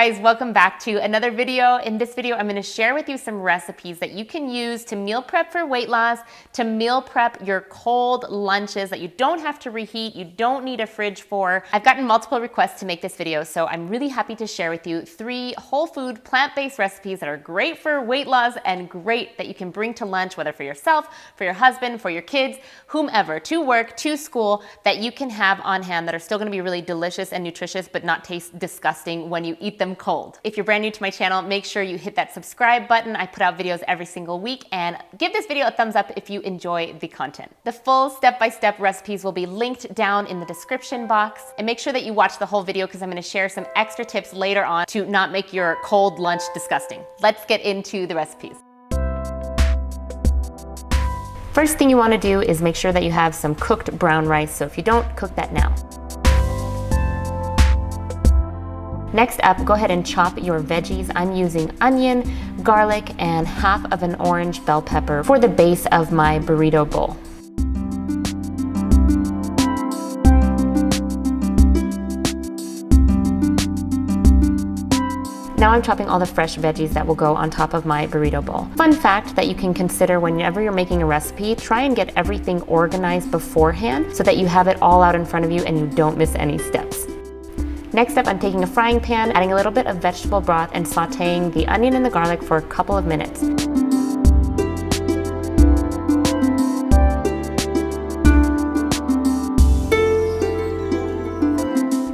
guys, welcome back to another video. In this video, I'm gonna share with you some recipes that you can use to meal prep for weight loss, to meal prep your cold lunches that you don't have to reheat, you don't need a fridge for. I've gotten multiple requests to make this video, so I'm really happy to share with you 3 whole food, plant-based recipes that are great for weight loss and great that you can bring to lunch, whether for yourself, for your husband, for your kids, whomever, to work, to school, that you can have on hand that are still gonna be really delicious and nutritious, but not taste disgusting when you eat them cold. If you're brand new to my channel, make sure you hit that subscribe button. I put out videos every single week, and give this video a thumbs up if you enjoy the content. The full step-by-step recipes will be linked down in the description box, and make sure that you watch the whole video because I'm gonna share some extra tips later on to not make your cold lunch disgusting. Let's get into the recipes. First thing you wanna do is make sure that you have some cooked brown rice, so if you don't, cook that now. Next up, go ahead and chop your veggies. I'm using onion, garlic, and half of an orange bell pepper for the base of my burrito bowl. Now I'm chopping all the fresh veggies that will go on top of my burrito bowl. Fun fact that you can consider whenever you're making a recipe, try and get everything organized beforehand so that you have it all out in front of you and you don't miss any steps. Next up, I'm taking a frying pan, adding a little bit of vegetable broth and sauteing the onion and the garlic for a couple of minutes.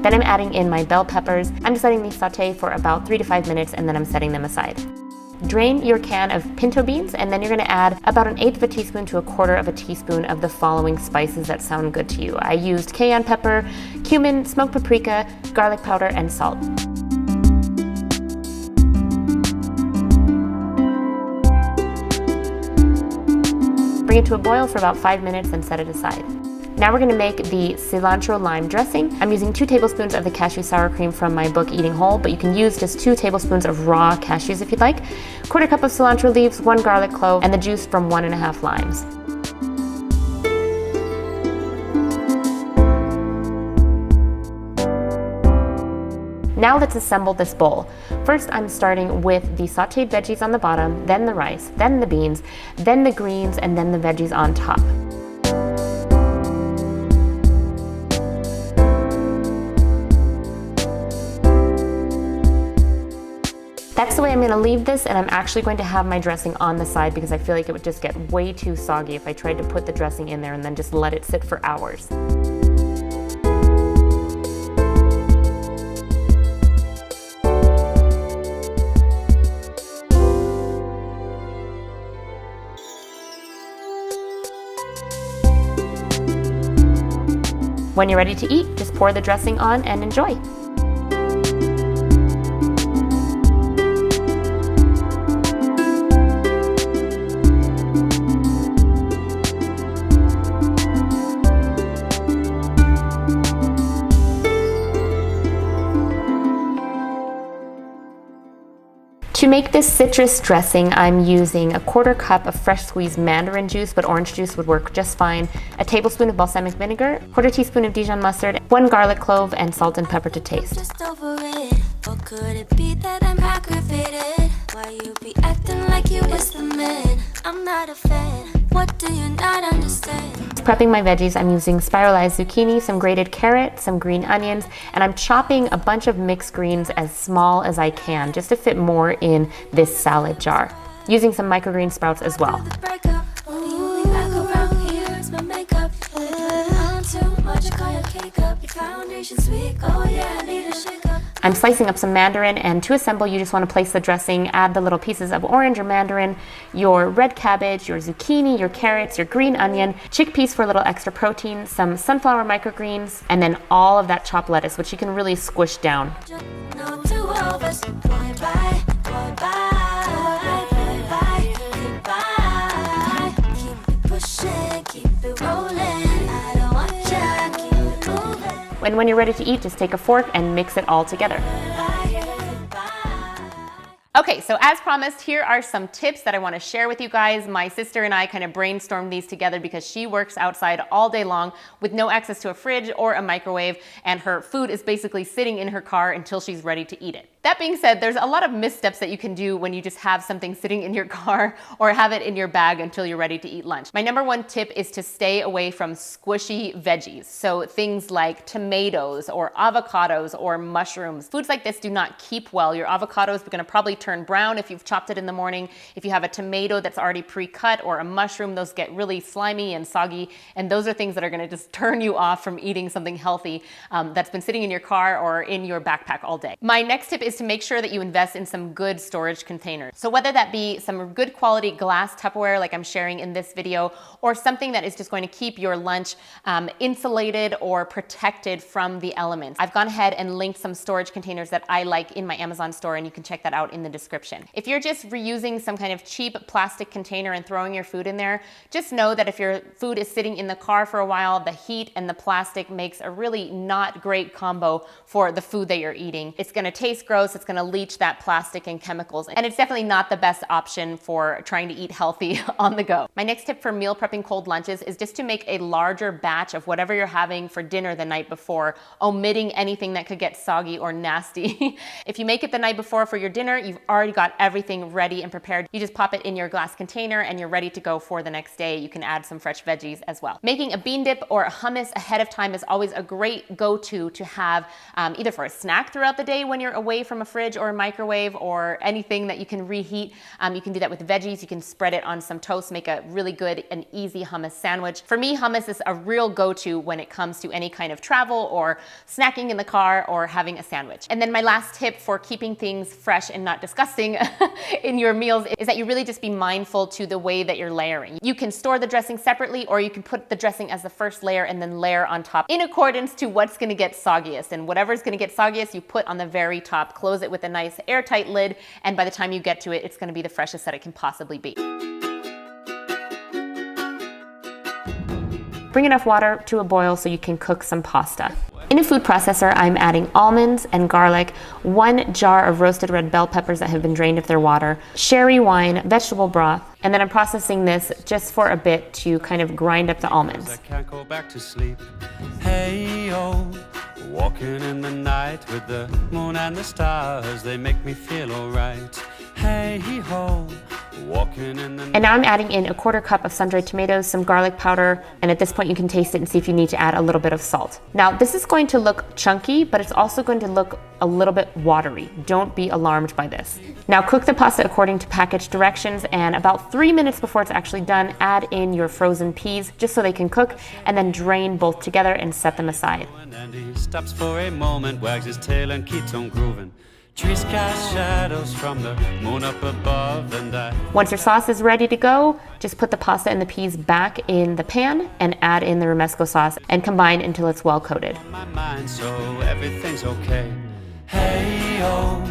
Then I'm adding in my bell peppers. I'm just letting these saute for about 3 to 5 minutes and then I'm setting them aside. Drain your can of pinto beans and then you're gonna add about 1/8 of a teaspoon to 1/4 of a teaspoon of the following spices that sound good to you. I used cayenne pepper, cumin, smoked paprika, garlic powder, and salt. Bring it to a boil for about 5 minutes and set it aside. Now we're gonna make the cilantro lime dressing. I'm using 2 tablespoons of the cashew sour cream from my book Eating Whole, but you can use just 2 tablespoons of raw cashews if you'd like, 1/4 cup of cilantro leaves, 1 garlic clove, and the juice from 1½ limes. Now let's assemble this bowl. First, I'm starting with the sauteed veggies on the bottom, then the rice, then the beans, then the greens, and then the veggies on top. That's the way I'm gonna leave this, and I'm actually going to have my dressing on the side because I feel like it would just get way too soggy if I tried to put the dressing in there and then just let it sit for hours. When you're ready to eat, just pour the dressing on and enjoy. To make this citrus dressing, I'm using 1/4 cup of fresh squeezed mandarin juice, but orange juice would work just fine, a tablespoon of balsamic vinegar, 1/4 teaspoon of Dijon mustard, 1 garlic clove, and salt and pepper to taste. Just over it. Or could it be that I'm aggravated? Why you be acting like you is the man? I'm not a fan. What do you not understand? Prepping my veggies, I'm using spiralized zucchini, some grated carrot, some green onions, and I'm chopping a bunch of mixed greens as small as I can, just to fit more in this salad jar. Using some microgreen sprouts as well. I'm slicing up some mandarin, and to assemble you just want to place the dressing, add the little pieces of orange or mandarin, your red cabbage, your zucchini, your carrots, your green onion, chickpeas for a little extra protein, some sunflower microgreens, and then all of that chopped lettuce, which you can really squish down. And when you're ready to eat, just take a fork and mix it all together. Okay, so as promised, here are some tips that I want to share with you guys. My sister and I kind of brainstormed these together because she works outside all day long with no access to a fridge or a microwave, and her food is basically sitting in her car until she's ready to eat it. That being said, there's a lot of missteps that you can do when you just have something sitting in your car or have it in your bag until you're ready to eat lunch. My number one tip is to stay away from squishy veggies. So things like tomatoes or avocados or mushrooms. Foods like this do not keep well. Your avocado is going to probably turn brown if you've chopped it in the morning. If you have a tomato that's already pre-cut or a mushroom, those get really slimy and soggy. And those are things that are going to just turn you off from eating something healthy that's been sitting in your car or in your backpack all day. My next tip is to make sure that you invest in some good storage containers. So whether that be some good quality glass Tupperware like I'm sharing in this video, or something that is just going to keep your lunch insulated or protected from the elements. I've gone ahead and linked some storage containers that I like in my Amazon store, and you can check that out in the description. If you're just reusing some kind of cheap plastic container and throwing your food in there, just know that if your food is sitting in the car for a while, the heat and the plastic makes a really not great combo for the food that you're eating. It's gonna taste gross, it's gonna leach that plastic and chemicals, and it's definitely not the best option for trying to eat healthy on the go. My next tip for meal prepping cold lunches is just to make a larger batch of whatever you're having for dinner the night before, omitting anything that could get soggy or nasty. If you make it the night before for your dinner, you've already got everything ready and prepared. You just pop it in your glass container and you're ready to go for the next day. You can add some fresh veggies as well. Making a bean dip or a hummus ahead of time is always a great go-to to have either for a snack throughout the day when you're away from a fridge or a microwave or anything that you can reheat. You can do that with veggies. You can spread it on some toast, make a really good and easy hummus sandwich. For me, hummus is a real go-to when it comes to any kind of travel or snacking in the car or having a sandwich. And then my last tip for keeping things fresh and not disgusting in your meals is that you really just be mindful to the way that you're layering. You can store the dressing separately, or you can put the dressing as the first layer and then layer on top in accordance to what's gonna get soggiest. And whatever's gonna get soggiest, you put on the very top, close it with a nice airtight lid, and by the time you get to it, it's gonna be the freshest that it can possibly be. Bring enough water to a boil so you can cook some pasta. In a food processor, I'm adding almonds and garlic, 1 jar of roasted red bell peppers that have been drained of their water, sherry wine, vegetable broth, and then I'm processing this just for a bit to kind of grind up the almonds. I can't go back to sleep. Hey, oh, walking in the night with the moon and the stars, they make me feel alright. Hey, ho, walking in the night. And now I'm adding in a 1/4 cup of sun-dried tomatoes, some garlic powder, and at this point you can taste it and see if you need to add a little bit of salt. Now this is going to look chunky, but it's also going to look a little bit watery. Don't be alarmed by this. Now cook the pasta according to package directions, and about 3 minutes before it's actually done, add in your frozen peas just so they can cook, and then drain both together and set them aside. And he stops for a moment, wags his tail and keeps on grooving. Trees cast shadows from the moon up above, and Once your sauce is ready to go, just put the pasta and the peas back in the pan and add in the Romesco sauce and combine until it's well coated. on my mind, so everything's okay. Hey, oh,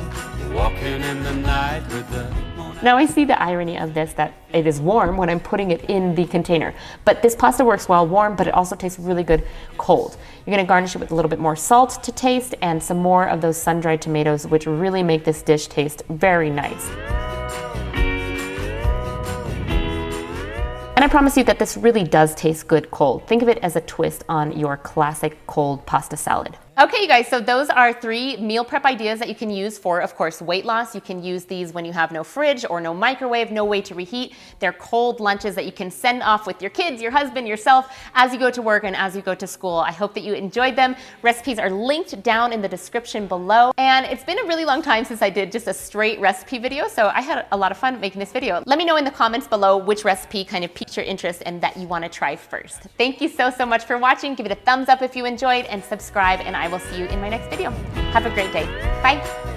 walking in the night with the moon. Now I see the irony of this, that it is warm when I'm putting it in the container. But this pasta works well warm, but it also tastes really good cold. You're gonna garnish it with a little bit more salt to taste and some more of those sun-dried tomatoes, which really make this dish taste very nice. And I promise you that this really does taste good cold. Think of it as a twist on your classic cold pasta salad. Okay, you guys, so those are 3 meal prep ideas that you can use for, of course, weight loss. You can use these when you have no fridge or no microwave, no way to reheat. They're cold lunches that you can send off with your kids, your husband, yourself, as you go to work and as you go to school. I hope that you enjoyed them. Recipes are linked down in the description below. And it's been a really long time since I did just a straight recipe video, so I had a lot of fun making this video. Let me know in the comments below which recipe kind of piqued your interest and that you want to try first. Thank you so much for watching. Give it a thumbs up if you enjoyed, and subscribe, and I will see you in my next video. Have a great day. Bye.